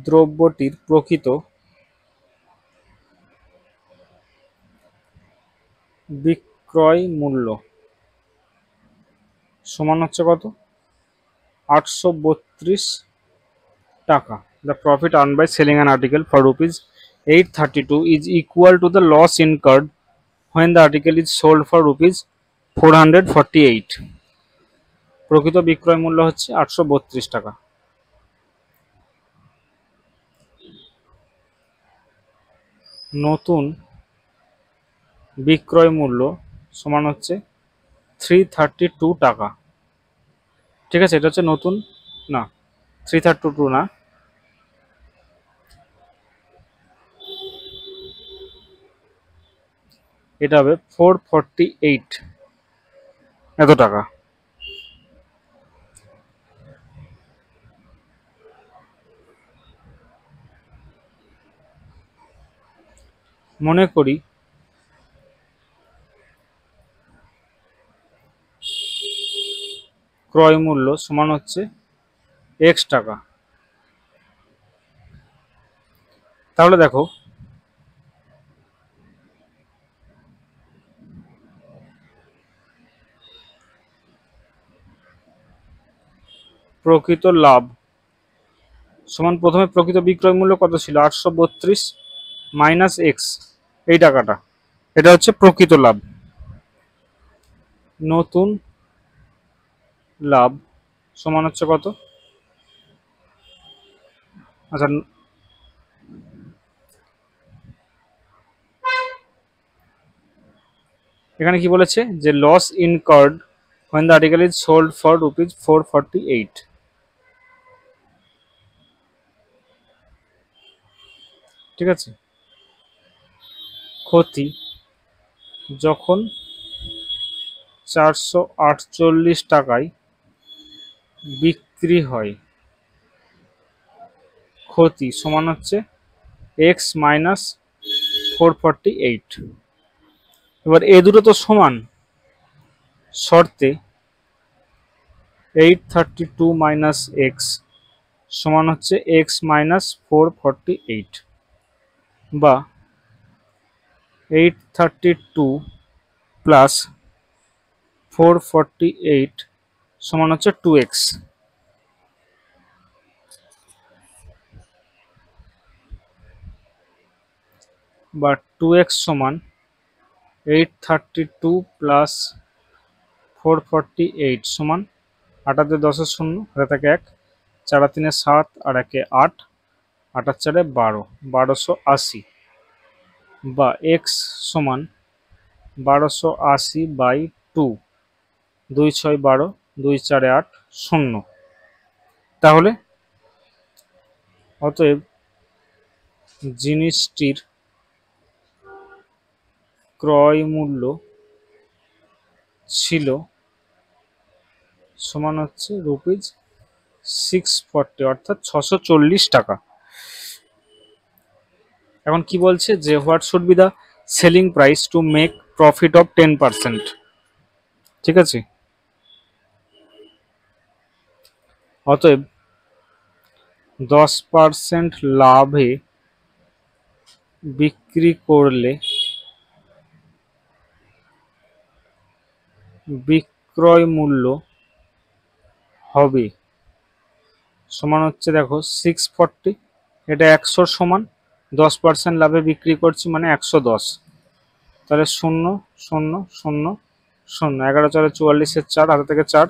দ্রব্যটির প্রকৃত বিক্রয় মূল্য সমান হচ্ছে কত, 832 টাকা। The profit earned by selling an article for rupees 832 is equal to the loss incurred when the article is sold for rupees 448. প্রকৃত বিক্রয় মূল্য হচ্ছে 832 টাকা। নতুন বিক্রয় মূল্য সমান হচ্ছে 332 টাকা। ঠিক আছে, এটা হচ্ছে নতুন, না 332 না, এটা হবে 448 এত টাকা। মনে করি ক্রয় মূল্য সমান হচ্ছে x টাকা। তাহলে দেখো প্রকৃত লাভ সমান, প্রথমে প্রকৃত বিক্রয় মূল্য কত ছিল, 832 মাইনাস এক্স, এই টাকাটা, এটা হচ্ছে প্রকৃত লাভ। নতুন লাভ সমান হচ্ছে কত, আচ্ছা এখানে কি বলেছে যে loss incurred when the article is sold for rupees 448। ঠিক আছে, ক্ষতি যখন 448 টাকায় বিক্রি হয়, ক্ষতি সমান হচ্ছে এক্স মাইনাস 448। এবার এ দুটো তো সমান শর্তে 832 মাইনাস এক্স সমান হচ্ছে এক্স মাইনাস 448, বা 832 প্লাস 448 সমান হচ্ছে 2x, বা 2x সমান 832 প্লাস 448 সমান 8 আর 10 শূন্য, হাতে থাকে 1, 4 আর 3 7, আর 1 8, 8 আর 4 12, 1280, বা x সমান 1280 বাই 2, 2 6 12, 2 4 8 0। তাহলে অতএব জিনিসটির ক্রয় মূল্য ছিল সমান হচ্ছে রুপিজ 640, অর্থাৎ 640 টাকা। এখন কি বলছে যে what should be the selling price to make profit of 10%। ঠিক আছে, অতএব 10% লাভে বিক্রি করলে বিক্রয় মূল্য হবে সমান হচ্ছে, দেখো 640, এটা 100 সমান, 10% লাভে বিক্রি করছি মানে 110, তাহলে 0 0 0 0, 11 4 44 4, হাতে থেকে 4,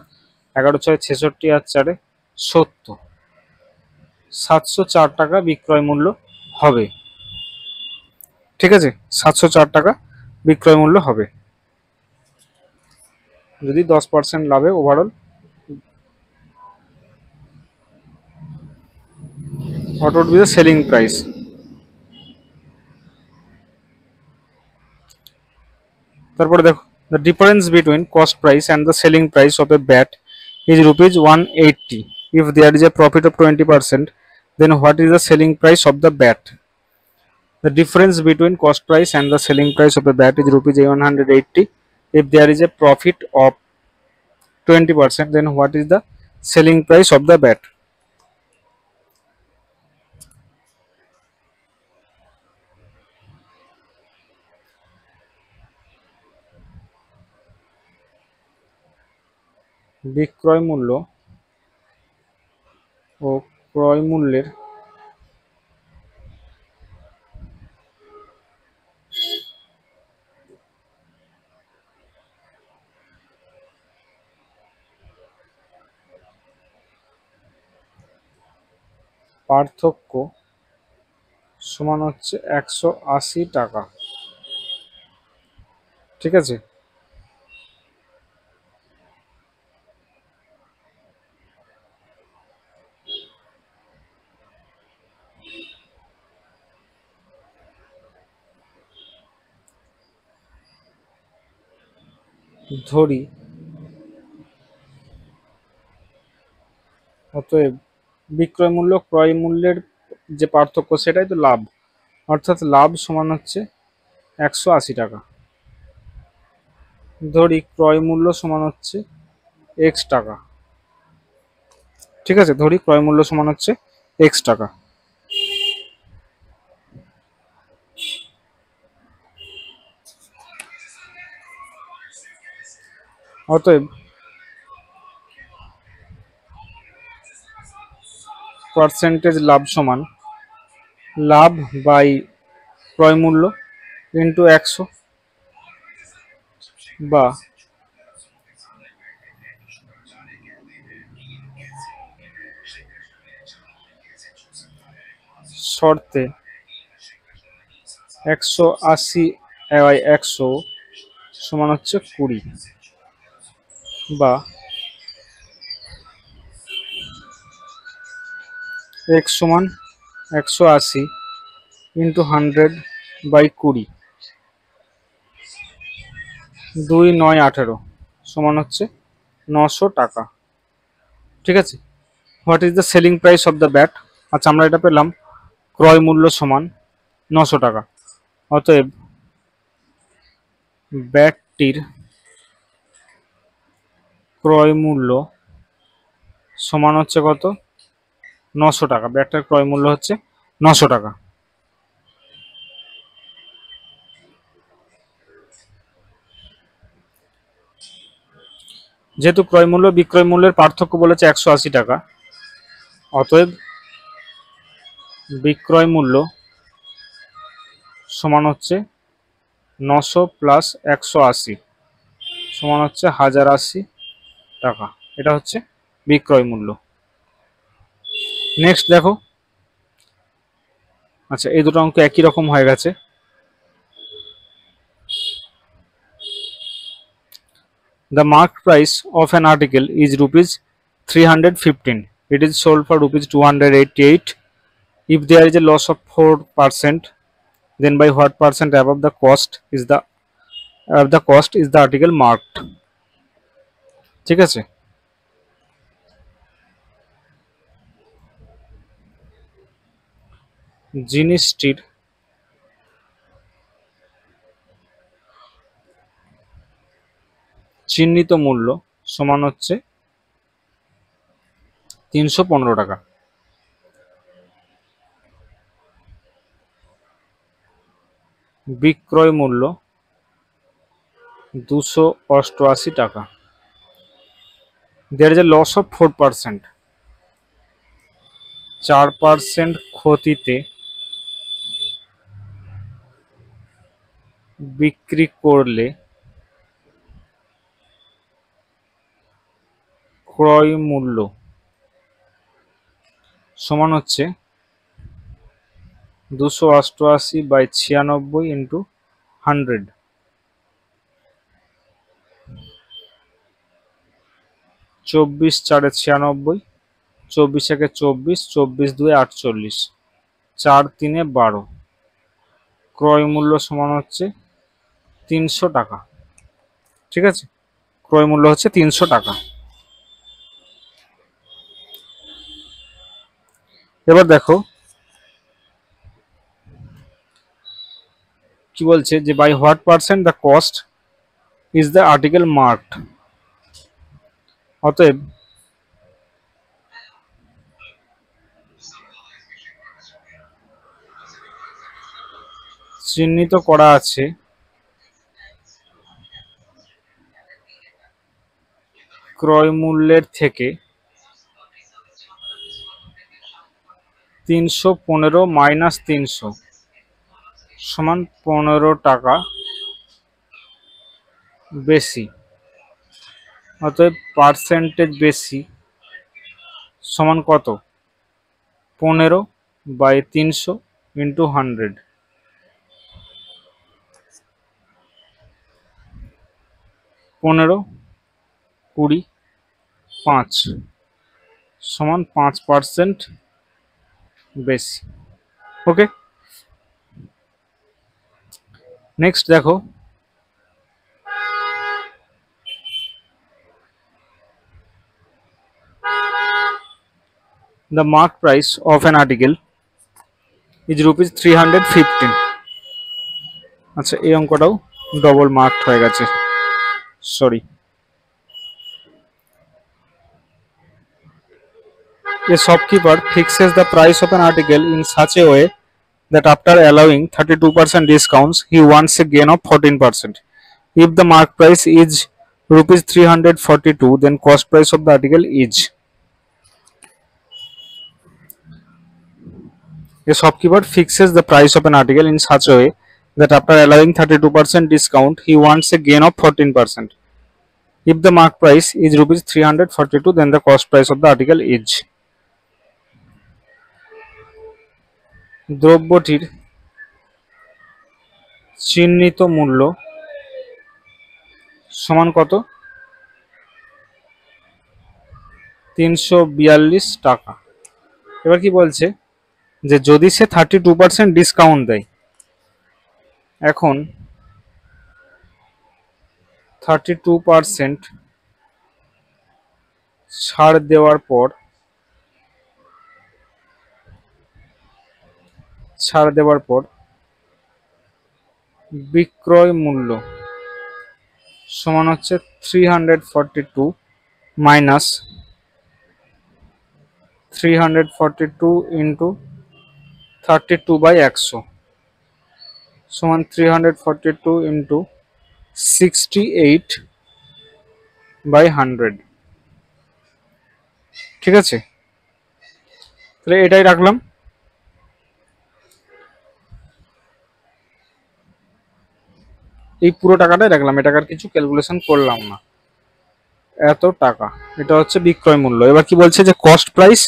11 6 66 আর 4 70, 704 টাকা বিক্রয় মূল্য হবে। ঠিক আছে, 704 টাকা বিক্রয় মূল্য হবে যদি 10% লাভে overall. What would be the selling price? তারপরে দেখো, the difference between cost price and the selling price of a bat is rupees 180. If there is a profit of 20%, then what is the selling price of the bat? The difference between cost price and the selling price of a bat is rupees 180. If there is a profit of 20%, then what is the selling price of the bat? বিক্রয় মূল্য ও ক্রয় মূল্যের পার্থক্য সমান হচ্ছে 180 টাকা। ঠিক আছে, ধরি অতএব বিক্রয় মূল্য ক্রয় মূল্যের যে পার্থক্য সেটাই তো লাভ, অর্থাৎ লাভ সমান হচ্ছে 180 টাকা। ধরি ক্রয় মূল্য সমান হচ্ছে এক্স টাকা। ঠিক আছে, ধরি ক্রয় মূল্য সমান হচ্ছে এক্স টাকা। অতএব পার্সেন্টেজ লাভ সমান লাভ বাই ক্রয় মূল্য ইন্টু 100, বা শর্তে 180 বাই 100 সমান হচ্ছে 20, বা এক্স সমান 180 ইন্টু 100 বাই 20, 2 9 18 সমান হচ্ছে 900 টাকা। ঠিক আছে, what is the selling price of the bat? আচ্ছা, আমরা এটা পেলাম ক্রয় মূল্য সমান 900 টাকা। অতএব ব্যাটটির ক্রয় মূল্য সমান হচ্ছে কত? 900 টাকা। ব্যাটটার ক্রয় মূল্য হচ্ছে 900 টাকা। যেহেতু ক্রয় মূল্য বিক্রয় মূল্যের পার্থক্য বলেছে 180 টাকা, অতএব বিক্রয় মূল্য সমান হচ্ছে 900 প্লাস 180 সমান হচ্ছে 1080 টাকা। এটা হচ্ছে বিক্রয় মূল্য। নেক্সট দেখো, আচ্ছা এই দুটো অঙ্ক একই রকম হয়ে গেছে। The market price of an article is rupees 315. It is sold for rupees 288. If there is a loss of 4%, then by what percent above the cost is the article marked? ঠিক আছে, জিনিসটির চিহ্নিত মূল্য সমান হচ্ছে 315 টাকা। বিক্রয় মূল্য 288 টাকা। There is a loss of 4%. 4% ক্ষতিতে বিক্রি করলে ক্রয় মূল্য সমান হচ্ছে 288 বাই 96 ইন্টু 100, 24 4 96, 24 1 24, 24 2 48, 4 3 12। ক্রয় মূল্য সমান হচ্ছে 300 টাকা। ঠিক আছে, ক্রয় মূল্য হচ্ছে 300 টাকা। এবার দেখো কি বলছে, যে by what percent the cost is the article marked. অতএব চিহ্নিত করা আছে বিক্রয় মূল্যের থেকে 315 মাইনাস 300 সমান 15 টাকা বেশি, অতএব পার্সেন্টেজ বেশি সমান কত? 15/300 ইন্টু 100। 15, 20, 5 সমান 5% বেশি। ওকে, নেক্সট দেখো, the mark price of an article is rupees 315। আচ্ছা, এই অঙ্কটাও ডবল মার্ক হয়ে গেছে, sorry. A shopkeeper fixes the price of an article in such a way that after allowing 32% discounts, he wants a gain of 14%. If the mark price is rupees 342, then cost price of the article is. A shopkeeper fixes the price of an article in such a way that after allowing 32% discount, he wants a gain of 14%. If the mark price is rupees 342, then the cost price of the article is. দ্রব্যটির চিহ্নিত মূল্য সমান কত? 342 টাকা। এবার কি বলছে যে যদি সে 32% ডিসকাউন্ট দেয়, এখন 32% ছাড় দেওয়ার পর বিক্রয় মূল্য সমান হচ্ছে 342 মাইনাস 342 ইন্টু 32/100 সমান 342 ইন্টু 68/100। ঠিক আছে, তাহলে এটাই রাখলাম। এই পুরো টাকাটাই রাখলাম, এটাকে আর কিছু ক্যালকুলেশন করলাম না। এত টাকা, এটা হচ্ছে বিক্রয় মূল্য। এবার কি বলছে যে cost price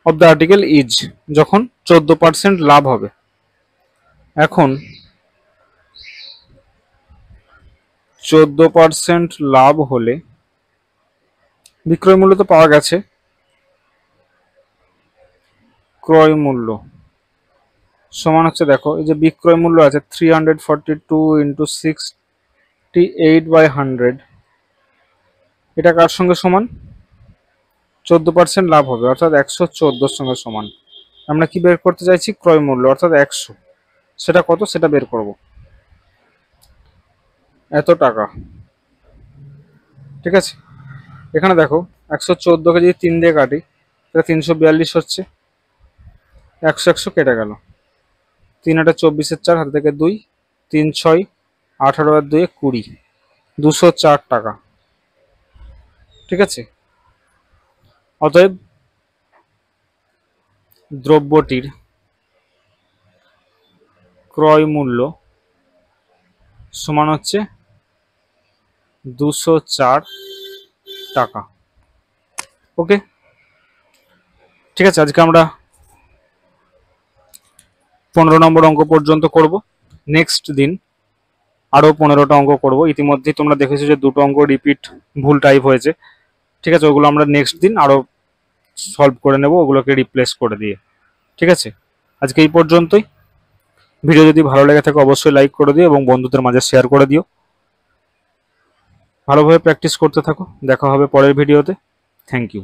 of the article is, যখন 14% লাভ হবে। এখন 14% লাভ হলে বিক্রয় মূল্য তো পাওয়া গেছে, ক্রয় মূল্য সমান হচ্ছে, দেখো এই যে বিক্রয় মূল্য আছে 342 ইন্টু 68/100, এটা কার সঙ্গে সমান? 14% লাভ হবে, অর্থাৎ 114 সঙ্গে সমান। আমরা কি বের করতে চাইছি? ক্রয় মূল্য, অর্থাৎ 100। সেটা কত সেটা বের করব। এত টাকা, ঠিক আছে। এখানে দেখো 114কে যদি 3 দিয়ে কাটি তাহলে 342 হচ্ছে, 100 কেটে গেল, 3 8 24 4 হাতে থেকে 2, 3 6 18 আর 2 20, 204 টাকা। ঠিক আছে, অতএব দ্রব্যটির ক্রয় মূল্য সমান হচ্ছে 204 টাকা। ওকে, ঠিক আছে, আজকে আমরা 15 নম্বর অঙ্ক পর্যন্ত করব। নেক্সট দিন আরও 15টা অঙ্ক করব। ইতিমধ্যেই তোমরা দেখেছো যে দুটো অঙ্ক রিপিট ভুল টাইপ হয়েছে। ঠিক আছে, ওগুলো আমরা নেক্সট দিন আরও সলভ করে নেব, ওগুলোকে রিপ্লেস করে দিয়ে। ঠিক আছে, আজকে এই পর্যন্তই। ভিডিও যদি ভালো লেগে থাকে অবশ্যই লাইক করে দিও এবং বন্ধুদের মাঝে শেয়ার করে দিও। ভালোভাবে প্র্যাকটিস করতে থাকো, দেখা হবে পরের ভিডিওতে। Thank you.